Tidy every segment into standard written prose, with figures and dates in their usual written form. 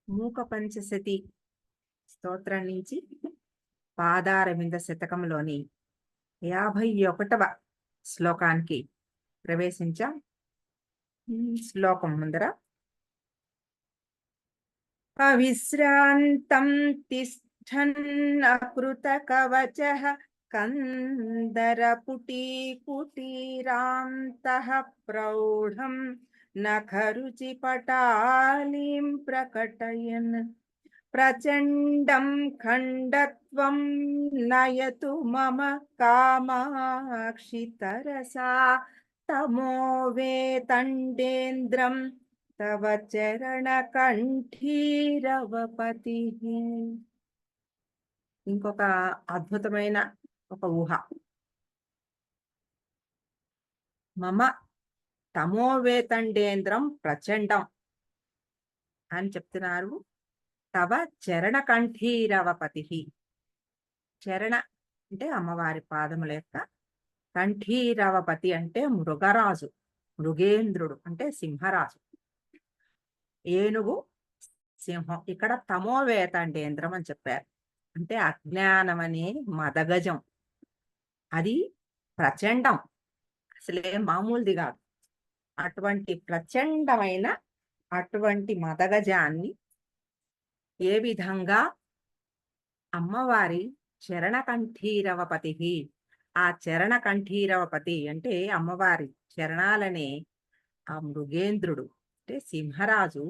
మూక పంచశతి స్తోత్రం నుంచి పాదారవింద శతకంలోని 51వ శ్లోకానికి ప్రవేశించాం. శ్లోకం ముందర అవిశ్రాంతం తిష్టన్ అకృత కవచః కందరపుటీ కుటీరాంతః ప్రౌఢం నఖరుచి పటాలీం ప్రకటయన్ ప్రచండం ఖండత్వం నయతు మమ కామాక్షి తరసా తమోవేతండేంద్రం తవ చరణ కంఠీరవపతి. ఇంకొక అద్భుతమైన ఒక ఊహ. మమ తమోవేతండేంద్రం ప్రచండం అని చెప్తున్నారు. తవ చరణ కంఠీరవపతి. చరణ అంటే అమ్మవారి పాదముల యొక్క, కంఠీరవపతి అంటే మృగరాజు, మృగేంద్రుడు అంటే సింహరాజు, ఏనుగు సింహం. ఇక్కడ తమోవేతండేంద్రం అని చెప్పారు. అంటే అజ్ఞానం అనే మదగజం, అది ప్రచండం, అసలే మామూలుది కాదు. అటువంటి ప్రచండమైన అటువంటి మదగజాన్ని ఏ విధంగా అమ్మవారి చరణ కంఠీరవపతి, ఆ చరణ కంఠీరవపతి అంటే అమ్మవారి చరణాలనే ఆ మృగేంద్రుడు అంటే సింహరాజు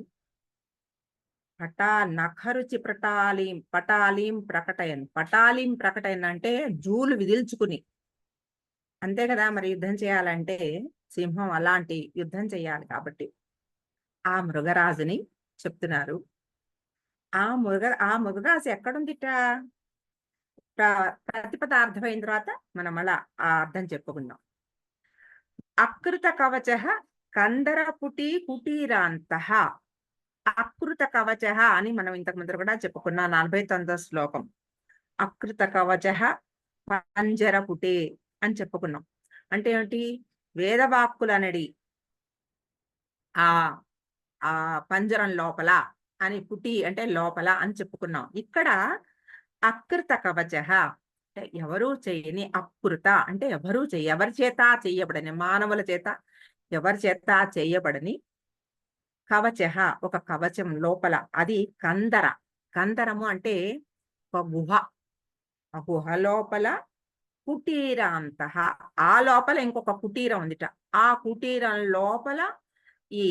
నఖరుచి పటాలీం ప్రకటయన్. పటాలీం ప్రకటయన్ అంటే జూలు విదిల్చుకుని, అంతే కదా మరి. యుద్ధం చేయాలంటే సింహం అలాంటి యుద్ధం చేయాలి కాబట్టి ఆ మృగరాజుని చెప్తున్నారు. ఆ మృగరాజు ఎక్కడుందిట? ప్రతిపదార్థమైన తర్వాత మనం అలా ఆ అర్థం చెప్పుకుందాం. అకృత కవచ కందరపుటి కుటీరాంత. అకృత కవచ అని మనం ఇంతకు ముందు కూడా చెప్పుకున్నాం. 49వ శ్లోకం. అకృత కవచ పంజరపుటే అని చెప్పుకున్నాం. అంటే ఏమిటి? వేదవాక్కులనడి ఆ ఆ పంజరం లోపల అని, పుటి అంటే లోపల అని చెప్పుకున్నాం. ఇక్కడ అకృత కవచ అంటే ఎవరూ చేయని, అకృత అంటే ఎవరి చేత చెయ్యబడని, మానవుల చేత ఎవరి చేత చేయబడని కవచ, ఒక కవచం లోపల, అది కందర. కందరము అంటే ఒక గుహ, ఆ గుహ లోపల కుటీరాంత, ఆ లోపల ఇంకొక కుటీరం ఉందిట. ఆ కుటీరం లోపల ఈ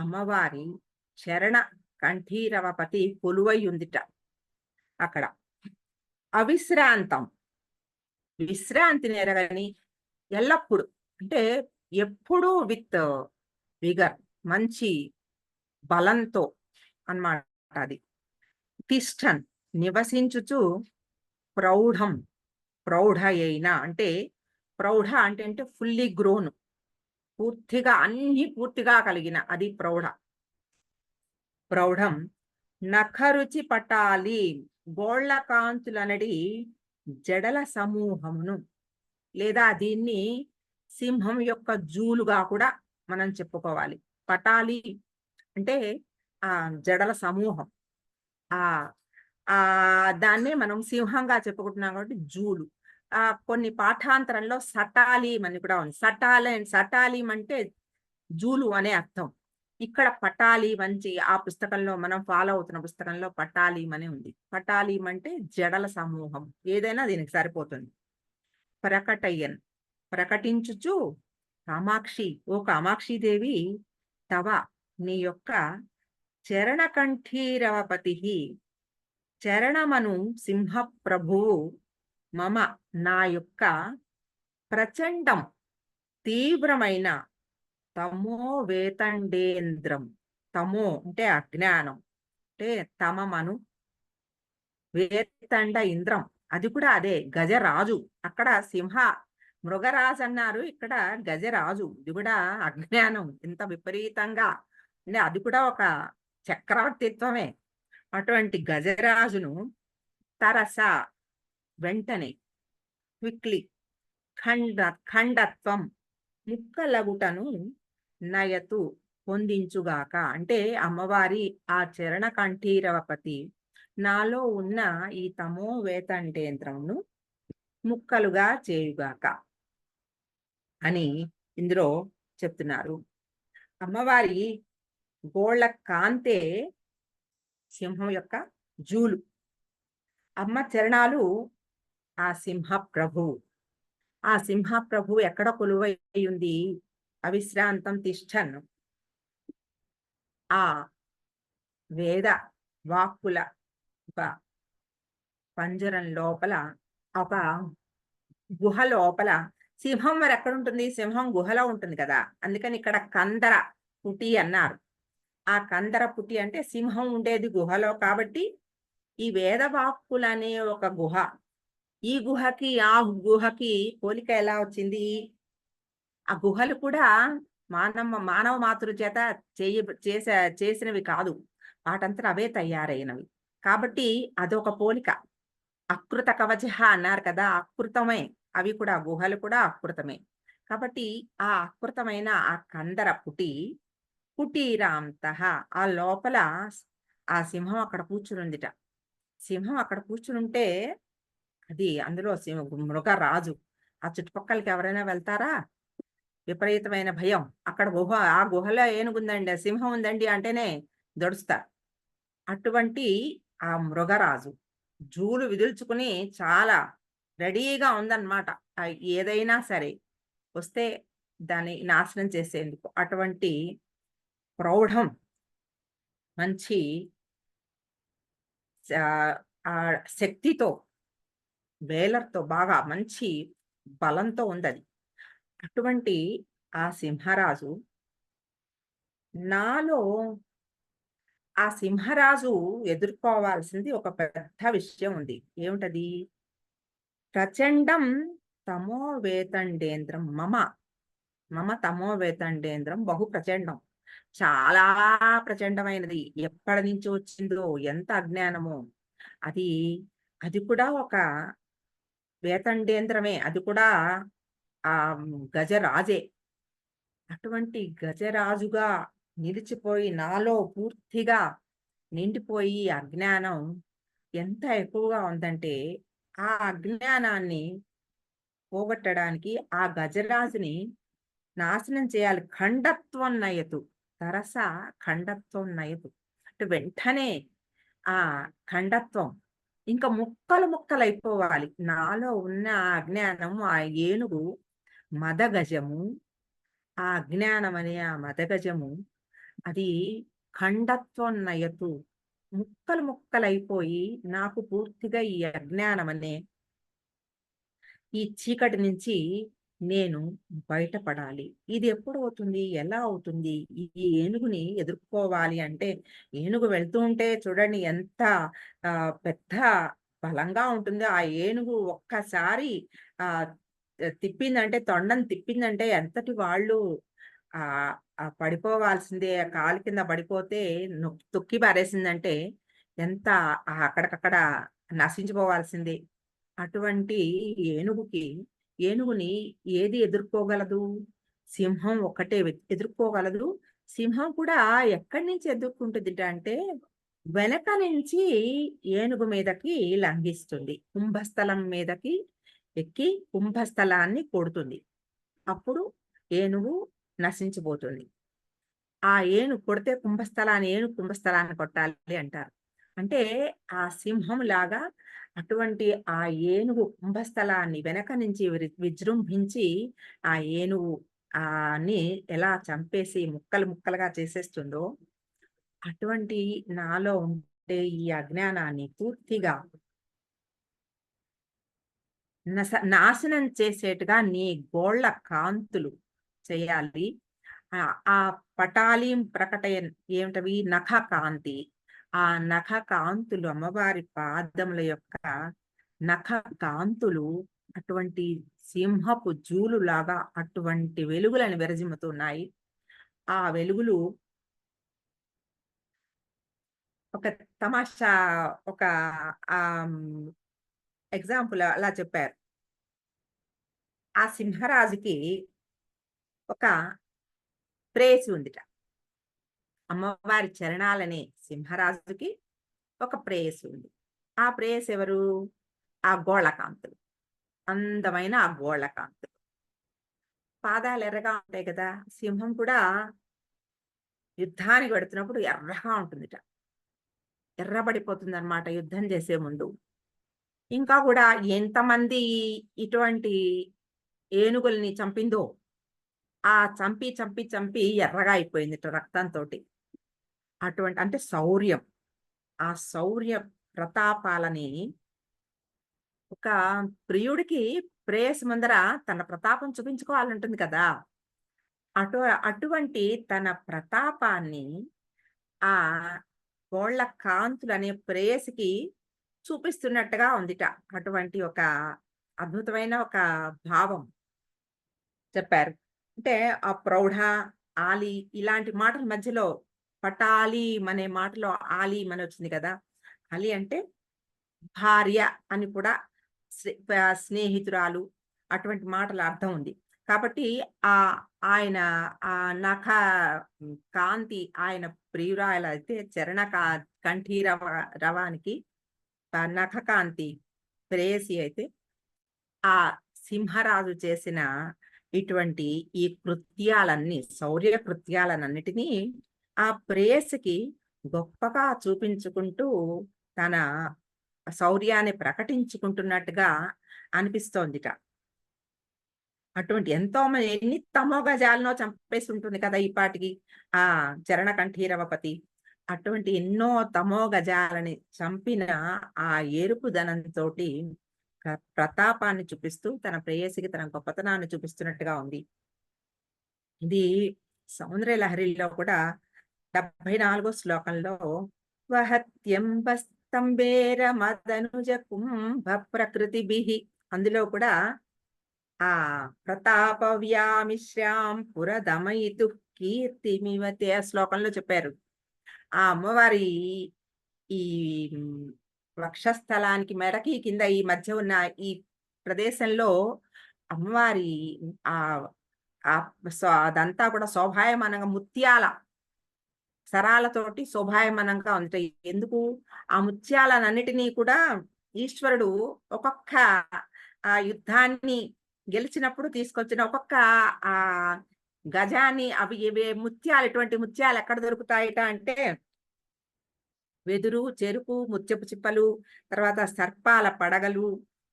అమ్మవారి చరణ కంఠీరవపతి కొలువై ఉందిట. అక్కడ అవిశ్రాంతం, విశ్రాంతి నెరగని, ఎల్లప్పుడు అంటే ఎప్పుడూ విత్ విగర్, మంచి బలంతో అన్నమాట. అది తిష్టన్ నివసించుచు, ప్రౌఢం ప్రౌఢ అయిన అంటే ప్రౌఢ అంటే అంటే ఫుల్లీ గ్రోన్, పూర్తిగా అన్ని పూర్తిగా కలిగిన, అది ప్రౌఢ. ప్రౌఢం నఖరుచి పటాలి, గోళ్ల కాంతులనడి జడల సమూహమును, లేదా దీన్ని సింహం యొక్క జూలుగా కూడా మనం చెప్పుకోవాలి. పటాలి అంటే ఆ జడల సమూహం, ఆ ఆ దాన్నే మనం సింహంగా చెప్పుకుంటున్నాం కాబట్టి జూలు. కొన్ని పాఠాంతరంలో సటాలీం అని కూడా ఉంది. సటాలీం అంటే జూలు అనే అర్థం. ఇక్కడ పటాలీం అని ఆ పుస్తకంలో మనం ఫాలో అవుతున్న పుస్తకంలో పటాలీం అని ఉంది. పటాలీం అంటే జడల సమూహం, ఏదైనా దీనికి సరిపోతుంది. ప్రకటయ్యన్ ప్రకటించుచు, కామాక్షి ఓ కామాక్షిదేవి, తవ నీ యొక్క చరణ కంఠీరవపతి, చరణమను సింహ ప్రభువు, మమ నా యొక్క ప్రచండం తీవ్రమైన తమో వేతండేంద్రం. తమో అంటే అజ్ఞానం, అంటే తమమను వేతండ ఇంద్రం, అది కూడా అదే గజరాజు. అక్కడ సింహ మృగరాజు అన్నారు, ఇక్కడ గజరాజు. ఇది కూడా అజ్ఞానం ఇంత విపరీతంగా అంటే అది కూడా ఒక చక్రవర్తిత్వమే. అటువంటి గజరాజును తరస వెంటనే, క్విక్లీ, ఖండత్వం ముక్కలగుటను నయతు పొందించుగాక. అంటే అమ్మవారి ఆ చరణ కంఠీరవపతి నాలో ఉన్న ఈ తమో వేతండేంద్రమును ముక్కలుగా చేయుగాక అని ఇందులో చెప్తున్నారు. అమ్మవారి గోళ్ళ కాంతే సింహం యొక్క జూలు. అమ్మ చరణాలు ఆ సింహ ప్రభువు. ఆ సింహ ప్రభువు ఎక్కడ కొలువై ఉంది? అవిశ్రాంతం తిష్టన్. ఆ వేద వాక్కుల ఒక పంజరం లోపల, ఒక గుహ లోపల సింహం మరి ఎక్కడుంటుంది? సింహం గుహలో ఉంటుంది కదా! అందుకని ఇక్కడ కందర పుటి అన్నారు. ఆ కందర పుటి అంటే సింహం ఉండేది గుహలో కాబట్టి, ఈ వేదవాక్కులనే ఒక గుహ. ఈ గుహకి, ఆ గుహకి పోలిక ఎలా వచ్చింది? ఆ గుహలు కూడా మానవ మాతృ చేత చేయ చేసినవి కాదు. వాటంతట అవే తయారైనవి. కాబట్టి అదొక పోలిక. అకృత కవచః అన్నారు కదా! అకృతమే. అవి కూడా గుహలు కూడా అకృతమే. కాబట్టి ఆ అకృతమైన ఆ కందర పుటి, కుటీరాంతః ఆ లోపల ఆ సింహం అక్కడ కూర్చునుందిట. సింహం అక్కడ కూర్చునుంటే అది అందులో మృగరాజు. ఆ చుట్టుపక్కలకి ఎవరైనా వెళ్తారా? విపరీతమైన భయం. అక్కడ గుహ, ఆ గుహలో ఏనుగుందండి, ఆ సింహం ఉందండి అంటేనే దడుస్తారు. అటువంటి ఆ మృగరాజు జూలు విదుల్చుకుని చాలా రెడీగా ఉందన్నమాట. ఏదైనా సరే వస్తే దాన్ని నాశనం చేసేందుకు. అటువంటి ప్రౌఢం, మంచి ఆ శక్తితో, వేలర్తో బాగా మంచి బలంతో ఉందది. అటువంటి ఆ సింహరాజు నాలో, ఆ సింహరాజు ఎదుర్కోవాల్సింది ఒక పెద్ద విషయం ఉంది. ఏమిటది? ప్రచండం తమో వేతండేంద్రం మమ. మమ తమో వేతండేంద్రం బహు ప్రచండం. చాలా ప్రచండమైనది. ఎక్కడి నుంచి వచ్చిందో, ఎంత అజ్ఞానమో. అది, అది కూడా ఒక వేతండేంద్రమే. అది కూడా గజరాజే. అటువంటి గజరాజుగా నిలిచిపోయి నాలో పూర్తిగా నిండిపోయి అజ్ఞానం ఎంత ఎక్కువగా ఉందంటే, ఆ అజ్ఞానాన్ని పోగొట్టడానికి ఆ గజరాజుని నాశనం చేయాలి. ఖండత్వం నయతు. తరస ఖండత్వం నయతు. అంటే వెంటనే ఆ ఖండత్వం ఇంక ముక్కలు ముక్కలైపోవాలి. నాలో ఉన్న ఆ అజ్ఞానం, ఆ ఏనుగు మదగజము, ఆ అజ్ఞానమనే ఆ మదగజము అది ఖండత్వం నయతు. ముక్కలు ముక్కలైపోయి నాకు పూర్తిగా ఈ అజ్ఞానమనే ఈ చీకటి నుంచి నేను బయటపడాలి. ఇది ఎప్పుడవుతుంది? ఎలా అవుతుంది? ఈ ఏనుగుని ఎదుర్కోవాలి అంటే, ఏనుగు వెళ్తూ ఉంటే చూడండి ఎంత పెద్ద బలంగా ఉంటుందో. ఆ ఏనుగు ఒక్కసారి ఆహ్, తిప్పిందంటే, తొండం తిప్పిందంటే ఎంతటి వాళ్ళు పడిపోవాల్సిందే. ఆ కాలు కింద పడిపోతే తొక్కి పారేసిందంటే ఎంత అక్కడికక్కడ నశించిపోవాల్సిందే. అటువంటి ఏనుగుకి, ఏనుగుని ఏది ఎదుర్కోగలదు? సింహం ఒక్కటే ఎదుర్కోగలదు. సింహం కూడా ఎక్కడి నుంచి ఎదుర్కుంటుందిట అంటే, వెనక నుంచి ఏనుగు మీదకి లంఘిస్తుంది. కుంభస్థలం మీదకి ఎక్కి కుంభస్థలాన్ని కొడుతుంది. అప్పుడు ఏనుగు నశించిపోతుంది. ఆ ఏనుగు కొడితే కుంభస్థలాన్ని, ఏనుగు కుంభస్థలాన్ని కొట్టాలి అంటారు. అంటే ఆ సింహంలాగా అటువంటి ఆ ఏనుగు కుంభస్థలాన్ని వెనక నుంచి విజృంభించి ఆ ఏనుగు ని ఎలా చంపేసి ముక్కలు ముక్కలుగా చేసేస్తుందో, అటువంటి నాలో ఉండే ఈ అజ్ఞానాన్ని పూర్తిగా నాశనం చేసేట్టుగా నీ గోళ్ళ కాంతులు చేయాలి. ఆ పటాలీం ప్రకటయన్ ఏమిటవి? నఖ కాంతి. ఆ నఖ కాంతులు అమ్మవారి పాదముల యొక్క నఖ కాంతులు అటువంటి సింహపు జూలులాగా అటువంటి వెలుగులను విరజిమ్ముతున్నాయి. ఆ వెలుగులు ఒక తమాషా, ఒక ఎగ్జాంపుల్ అలా చెప్పారు. ఆ సింహరాజుకి ఒక ప్రేయసి ఉందిట. అమ్మవారి చరణాలనే సింహరాజుకి ఒక ప్రేయసి ఉంది. ఆ ప్రేయసి ఎవరు? ఆ గోళ్ళకాంతులు. అందమైన ఆ గోళ్ళకాంతులు. పాదాలు ఎర్రగా ఉంటాయి కదా! సింహం కూడా యుద్ధానికి వెడుతున్నప్పుడు ఎర్రగా ఉంటుందిట. ఎర్రబడిపోతుందనమాట యుద్ధం చేసే ముందు. ఇంకా కూడా ఎంతమంది ఇటువంటి ఏనుగుల్ని చంపిందో, ఆ చంపి ఎర్రగా అయిపోయిందిట రక్తంతోటి. అటువంటి అంటే శౌర్యం. ఆ శౌర్య ప్రతాపాలని ఒక ప్రియుడికి ప్రేయసి ముందర తన ప్రతాపం చూపించుకోవాలంటుంది కదా! అటు అటువంటి తన ప్రతాపాన్ని ఆ గోళ్ళ కాంతులనే ప్రేయసికి చూపిస్తున్నట్టుగా ఉందిట. అటువంటి ఒక అద్భుతమైన ఒక భావం చెప్పారు. అంటే ఆ ప్రౌఢ, ఆలి ఇలాంటి మాటల మధ్యలో పటాలి అనే మాటలో ఆలిం అని వచ్చింది కదా! ఆలి అంటే భార్య అని కూడా స్నేహితురాలు అటువంటి మాటల అర్థం ఉంది. కాబట్టి ఆయన ఆ నఖ కాంతి ఆయన ప్రియురాలైతే చరణ కంఠీరవ రవానికి నఖ కాంతి ప్రేయసి అయితే ఆ సింహరాజు చేసిన ఇటువంటి ఈ కృత్యాలన్నీ శౌర్య కృత్యాలనన్నిటినీ ఆ ప్రేయసికి గొప్పగా చూపించుకుంటూ తన శౌర్యాన్ని ప్రకటించుకుంటున్నట్టుగా అనిపిస్తోందిట. అటువంటి ఎన్ని తమోగజాలనో చంపేసి ఉంటుంది కదా! ఈ పాటికి ఆ చరణ కంఠీరవపతి. అటువంటి ఎన్నో తమోగజాలని చంపిన ఆ ఎరుపుదనంతోటి ప్రతాపాన్ని చూపిస్తూ తన ప్రేయసికి తన గొప్పతనాన్ని చూపిస్తున్నట్టుగా ఉంది. ఇది సౌందర్య లహరిలో కూడా 74 శ్లోకంలో వహత్యంబస్తంభేర మదనుజ కుంభ ప్రకృతిభిః అందులో కూడా ఆ ప్రతాపవ్యామిశ్రాం పురదమయితు కీర్తిమివతే ఆ శ్లోకంలో చెప్పారు. ఆ అమ్మవారి ఈ వక్షస్థలానికి మెడకి కింద ఈ మధ్య ఉన్న ఈ ప్రదేశంలో అమ్మవారి ఆ ఆ అదంతా కూడా శోభాయమానంగా ముత్యాల సరాలతోటి శోభాయమానంగా ఉంటాయి. ఎందుకు? ఆ ముత్యాలనన్నిటినీ కూడా ఈశ్వరుడు ఒక్కొక్క యుద్ధాన్ని గెలిచినప్పుడు తీసుకొచ్చిన ఒక్కొక్క గజాన్ని అవి ఇవే ముత్యాలు ఇటువంటి ముత్యాలు ఎక్కడ దొరుకుతాయట అంటే వెదురు, చెరుకు, ముత్యపు చిప్పలు, తర్వాత సర్పాల పడగలు,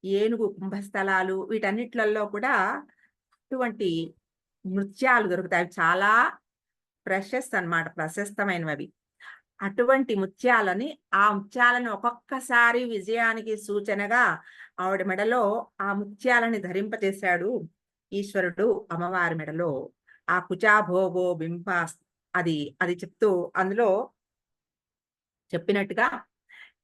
ఏనుగు కుంభస్థలాలు వీటన్నిట్లల్లో కూడా అటువంటి నృత్యాలు దొరుకుతాయి. అవి చాలా అన్నమాట. ప్రశస్తమైనవవి. అటువంటి ముత్యాలని ఆ ముత్యాలను ఒక్కొక్కసారి విజయానికి సూచనగా ఆవిడ మెడలో ఆ ముత్యాలని ధరింపచేశాడు ఈశ్వరుడు అమ్మవారి మెడలో. ఆ కుచాభోగో బింబాస్ అది అది చెప్తూ అందులో చెప్పినట్టుగా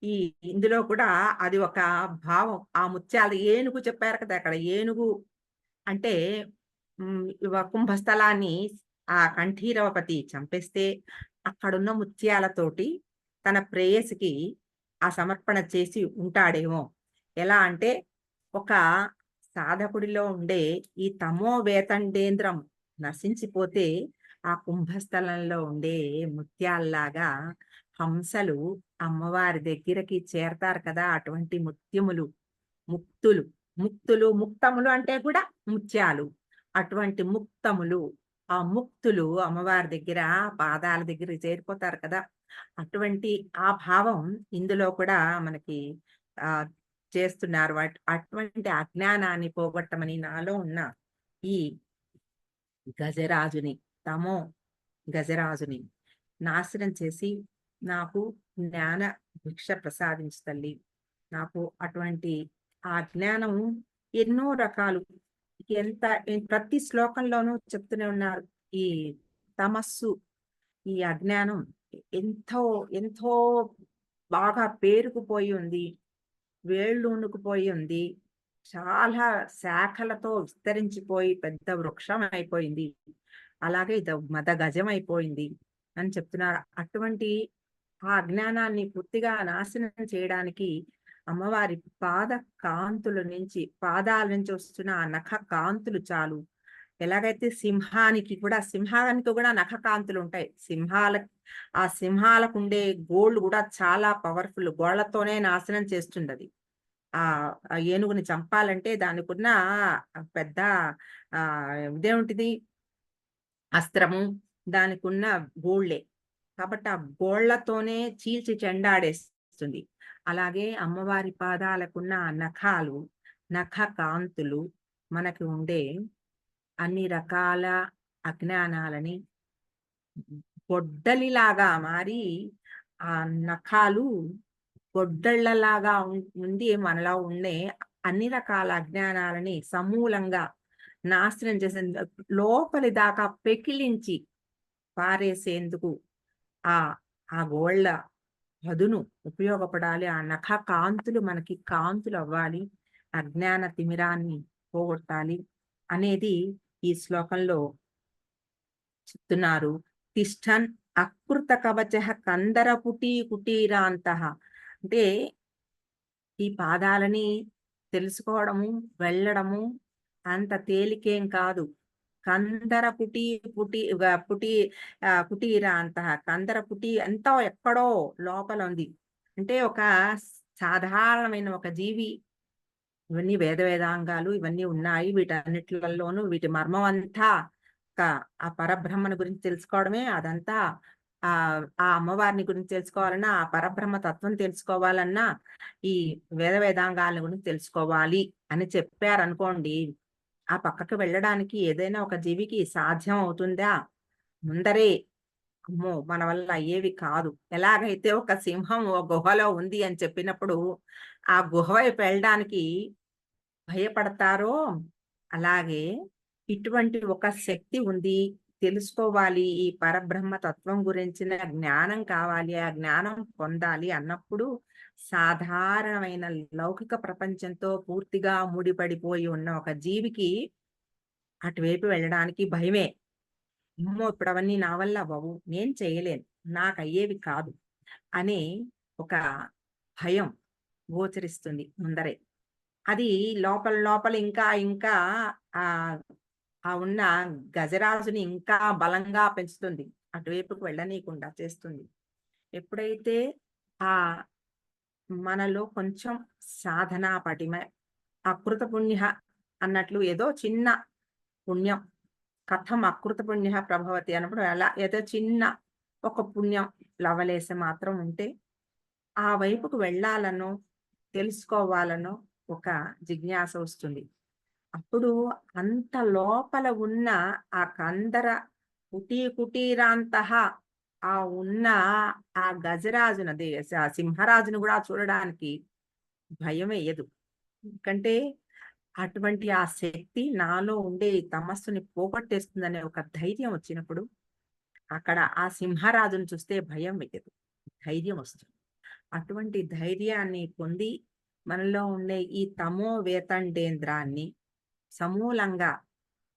ఈ ఇందులో కూడా అది ఒక భావం. ఆ ముత్యాలు ఏనుగు చెప్పారు కదా! అక్కడ ఏనుగు అంటే కుంభస్థలాన్ని ఆ కంఠీరవపతి చంపేస్తే అక్కడున్న ముత్యాలతోటి తన ప్రేయసికి ఆ సమర్పణ చేసి ఉంటాడేమో. ఎలా అంటే ఒక సాధకుడిలో ఉండే ఈ తమో వేతండేంద్రం నశించిపోతే ఆ కుంభస్థలంలో ఉండే ముత్యాల్లాగా హంసలు అమ్మవారి దగ్గరకి చేరతారు కదా! అటువంటి ముత్యములు, ముక్తులు, ముక్తములు అంటే కూడా ముత్యాలు. అటువంటి ముక్తములు, ఆ ముక్తులు అమ్మవారి దగ్గర పాదాల దగ్గరికి చేరిపోతారు కదా! అటువంటి ఆ భావం ఇందులో కూడా మనకి ఆహ్, చేస్తున్నారు. అటువంటి అజ్ఞానాన్ని పోగొట్టమని నాలో ఉన్న ఈ గజరాజుని, తమో గజరాజుని నాశనం చేసి నాకు జ్ఞాన భిక్ష ప్రసాదించు తల్లి. నాకు అటువంటి ఆ జ్ఞానం ఎన్నో రకాలు ఎంత ప్రతి శ్లోకంలోనూ చెప్తూనే ఉన్నారు. ఈ తమస్సు, ఈ అజ్ఞానం ఎంతో ఎంతో బాగా పేరుకుపోయి ఉంది. వేళ్ళూనుకుపోయి ఉంది. చాలా శాఖలతో విస్తరించిపోయి పెద్ద వృక్షం అయిపోయింది. అలాగే మద గజం అయిపోయింది అని చెప్తున్నారు. అటువంటి ఆ అజ్ఞానాన్ని పూర్తిగా నాశనం చేయడానికి అమ్మవారి పాదాల నుంచి వస్తున్న ఆ నఖ కాంతులు చాలు. ఎలాగైతే సింహానికి కూడా నఖకాంతులు ఉంటాయి. సింహాలకు ఉండే గోళ్ళు కూడా చాలా పవర్ఫుల్. గోళ్లతోనే నాశనం చేస్తుంది అది. ఆ ఏనుగుని చంపాలంటే దానికున్న పెద్ద ఇదేమిటిది అస్త్రము, దానికున్న గోళ్ళే. కాబట్టి ఆ గోళ్ళతోనే చీల్చి చెండాడేస్తుంది. అలాగే అమ్మవారి పాదాలకున్న నఖాలు, నఖ కాంతులు మనకి ఉండే అన్ని రకాల అజ్ఞానాలని గొడ్డలిలాగా మారి, ఆ నఖాలు గొడ్డళ్ళలాగా ఉండి మనలో ఉండే అన్ని రకాల అజ్ఞానాలని సమూలంగా నాశనం చేసే లోపలి దాకా పెకిలించి పారేసేందుకు ఆ ఆ గోళ్ళ పదును ఉపయోగపడాలి. ఆ నఖ కాంతులు మనకి కాంతులు అవ్వాలి. అజ్ఞాన తిమిరాన్ని పోగొట్టాలి అనేది ఈ శ్లోకంలో చెప్తున్నారు. తిష్టన్ అకృత కవచ కందర పుటీ కుటీరాంతః. అంటే ఈ పాదాలని తెలుసుకోవడము, వెళ్ళడము అంత తేలికేం కాదు. కందర పుటీ పుటీ పుటీ కుటీరాంతః. కందర పుటీ ఎంతో ఎక్కడో లోపల ఉంది. అంటే ఒక సాధారణమైన ఒక జీవి, ఇవన్నీ వేదాంగాలు ఇవన్నీ ఉన్నాయి. వీటన్నిట్లలోనూ వీటి మర్మం అంతా ఒక ఆ పరబ్రహ్మను గురించి తెలుసుకోవడమే. అదంతా ఆ అమ్మవారిని గురించి తెలుసుకోవాలన్నా, ఆ పరబ్రహ్మ తత్వం తెలుసుకోవాలన్నా, ఈ వేదాంగాల గురించి తెలుసుకోవాలి అని చెప్పారనుకోండి, ఆ పక్కకి వెళ్ళడానికి ఏదైనా ఒక జీవికి సాధ్యం అవుతుందా? ముందరే అమ్మో! మన వల్ల అయ్యేవి కాదు. ఎలాగైతే ఒక సింహం ఓ గుహలో ఉంది అని చెప్పినప్పుడు, ఆ గుహ వైపు వెళ్ళడానికి భయపడతారో, అలాగే ఇటువంటి ఒక శక్తి ఉంది. తెలుసుకోవాలి. ఈ పరబ్రహ్మ తత్వం గురించిన జ్ఞానం కావాలి. ఆ జ్ఞానం పొందాలి అన్నప్పుడు సాధారణమైన లౌకిక ప్రపంచంతో పూర్తిగా ముడిపడిపోయి ఉన్న ఒక జీవికి అటువైపు వెళ్ళడానికి భయమే. అమ్మో! ఇప్పుడు అవన్నీ నా వల్ల అవ్వవు. నేను చేయలేను. నాకయ్యేవి కాదు అనే ఒక భయం గోచరిస్తుంది ముందరే. అది లోపల లోపల ఇంకా ఇంకా ఆహ్, ఆ ఉన్న గజరాజుని ఇంకా బలంగా పెంచుతుంది. అటువైపుకి వెళ్ళనీయకుండా చేస్తుంది. ఎప్పుడైతే ఆహ్, మనలో కొంచెం సాధనా పటిమ, అకృత పుణ్యః అన్నట్లు ఏదో చిన్న పుణ్యం, కథం అకృత పుణ్యః ప్రభవతి అన్నప్పుడు అలా ఏదో చిన్న ఒక పుణ్యం లవలేశం మాత్రం ఉంటే, ఆ వైపుకు వెళ్ళాలనో, తెలుసుకోవాలనో ఒక జిజ్ఞాస వస్తుంది. అప్పుడు అంత లోపల ఉన్న ఆ కందర కుటీరాంతః ఆ ఉన్న ఆ గజరాజునది ఆ సింహరాజును గూడా చూడడానికి భయమెయ్యదు. ఎందుకంటే అటువంటి ఆ శక్తి నాలో ఉండే ఈ తమస్సుని పోగొట్టేస్తుందనే ఒక ధైర్యం వచ్చినప్పుడు, అక్కడ ఆ సింహరాజును చూస్తే భయం వెయ్యదు. ధైర్యం వస్తుంది. అటువంటి ధైర్యాన్ని పొంది మనలో ఉండే ఈ తమో వేతండేంద్రాన్ని సమూలంగా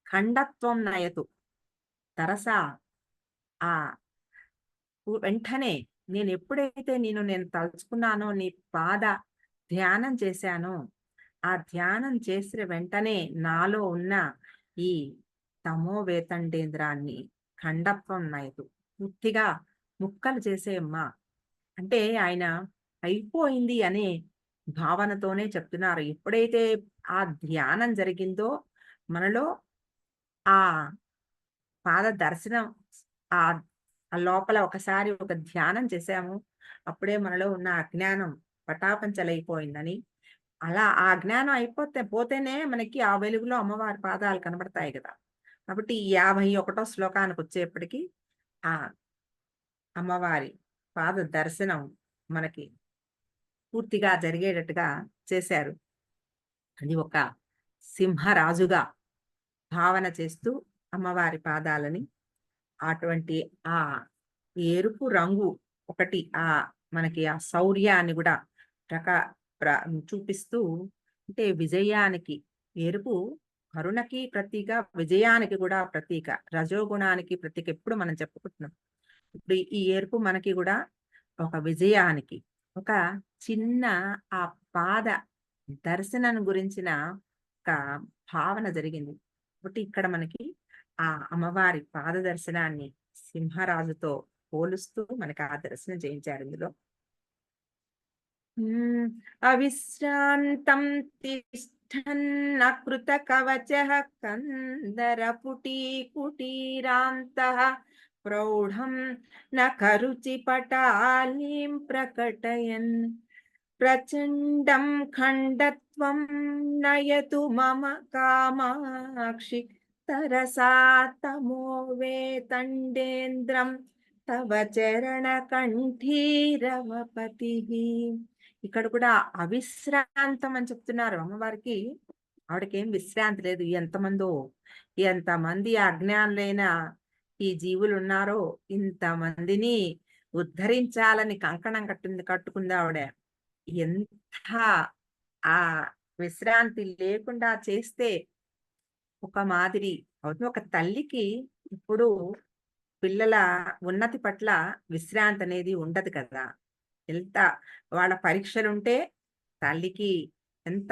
ఖండత్వం నయతు తరసా ఆ వెంటనే నేనెప్పుడైతే నేను తలుచుకున్నానో, నీ పాద ధ్యానం చేశానో, ఆ ధ్యానం చేసిన వెంటనే నాలో ఉన్న ఈ తమో వేతండేంద్రాన్ని ఖండత్వం నయతు పూర్తిగా ముక్కలు చేసేయమ్మా. అంటే ఆయన అయిపోయింది అనే భావనతోనే చెప్తున్నారు. ఎప్పుడైతే ఆ ధ్యానం జరిగిందో మనలో ఆ పాద దర్శనం, ఆహ్, ఆ లోపల ఒకసారి ఒక ధ్యానం చేశాము. అప్పుడే మనలో ఉన్న అజ్ఞానం పటాపంచలైపోయిందని, అలా ఆ జ్ఞానం పోతేనే మనకి ఆ వెలుగులో అమ్మవారి పాదాలు కనబడతాయి గదా! కాబట్టి ఈ 51 శ్లోకానికొచ్చేప్పటికి ఆ అమ్మవారి పాద దర్శనం మనకి పూర్తిగా జరిగేటట్టుగా చేశారు. అది ఒక సింహరాజుగా భావన చేస్తూ అమ్మవారి పాదాలని అటువంటి ఆ ఎరుపు రంగు ఒకటి మనకి ఆ శౌర్యాన్ని కూడా రక చూపిస్తూ, అంటే విజయానికి ఎరుపు కరుణకి ప్రతీక, విజయానికి కూడా ప్రతీక, రజోగుణానికి ప్రతీక ఎప్పుడు మనం చెప్పుకుంటున్నాం. ఇప్పుడు ఈ ఎరుపు మనకి కూడా ఒక విజయానికి, ఒక చిన్న ఆ పాద దర్శనం గురించిన ఒక భావన జరిగింది. కాబట్టి ఇక్కడ మనకి ఆ అమ్మవారి పాద దర్శనాన్ని సింహరాజుతో పోలుస్తూ మనకి ఆ దర్శనం చేయించారు ఇందులో. అవిశ్రాంతం తిష్టన్నకృతకవచః కందరపుటీ కుటీరాन्तః ప్రౌఢం న కరుచిపటాలీం ప్రకటయన్ ప్రచండం ఖండత్వం నయతు మమ కామాక్షి తరసా తమోవేతండేంద్రం తవ చరణ కంఠీరవపతి. ఇక్కడ కూడా అవిశ్రాంతం అని చెప్తున్నారు అమ్మవారికి. ఆవిడకేం విశ్రాంతి లేదు. ఎంతమంది అజ్ఞానులైన ఈ జీవులు ఉన్నారో ఇంతమందిని ఉద్ధరించాలని కంకణం కట్టుకుంది ఆవిడ. ఎంత ఆ విశ్రాంతి లేకుండా చేస్తే ఒక మాదిరి అవుతుంది. ఒక తల్లికి ఇప్పుడు పిల్లల ఉన్నతి పట్ల విశ్రాంతి అనేది ఉండదు కదా. ఎంత వాళ్ళ పరీక్షలుంటే తల్లికి ఎంత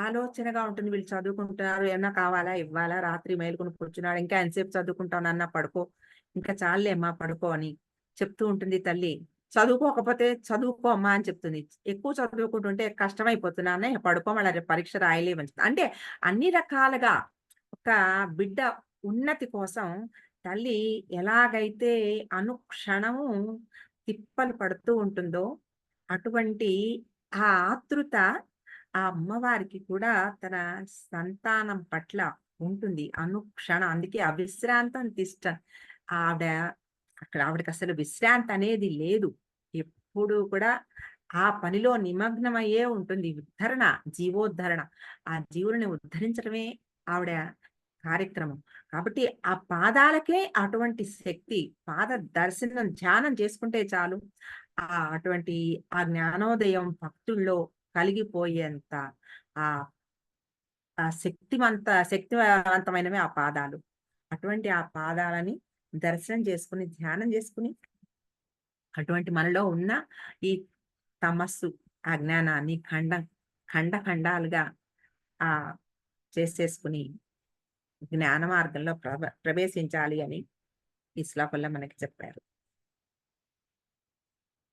ఆలోచనగా ఉంటుంది. వీళ్ళు చదువుకుంటున్నారు, ఏమన్నా కావాలా ఇవ్వాలా, రాత్రి మేలుకొని కూర్చున్నాడు, ఇంకా ఎంతసేపు చదువుకుంటావు నాన్న, పడుకో, ఇంకా చాలులే అమ్మా పడుకో అని చెప్తూ ఉంటుంది తల్లి. చదువుకోకపోతే చదువుకో అమ్మా అని చెప్తుంది. ఎక్కువ చదువుకుంటుంటే కష్టమైపోతున్నా అన్నయ్య పడుకో, మళ్ళీ రేపు పరీక్ష రాయలేమని చెప్తుంది. అంటే అన్ని రకాలుగా ఒక బిడ్డ ఉన్నతి కోసం తల్లి ఎలాగైతే అనుక్షణము తిప్పలు పడుతూ ఉంటుందో అటువంటి ఆ ఆతృత ఆ అమ్మవారికి కూడా తన సంతానం పట్ల ఉంటుంది అనుక్షణం. అందుకే అవిశ్రాంతం తిష్ట. ఆవిడ ఆవిడకి అసలు విశ్రాంతి అనేది లేదు. ఎప్పుడు కూడా ఆ పనిలో నిమగ్నమయ్యే ఉంటుంది. ఉద్ధరణ, జీవోద్ధరణ. ఆ జీవుల్ని ఉద్ధరించడమే ఆవిడ కార్యక్రమం. కాబట్టి ఆ పాదాలకే అటువంటి శక్తి. పాద దర్శనం ధ్యానం చేసుకుంటే చాలు. అటువంటి ఆ జ్ఞానోదయం భక్తుల్లో కలిగిపోయేంత ఆ శక్తివంతమైనవి ఆ పాదాలు. అటువంటి ఆ పాదాలని దర్శనం చేసుకుని, ధ్యానం చేసుకుని, అటువంటి మనలో ఉన్న ఈ తమస్సు, అజ్ఞానాన్ని ఖండాలుగా ఆ చేసేసుకుని జ్ఞాన మార్గంలో ప్రవేశించాలి అని ఈ శ్లోకంలో మనకి చెప్పారు.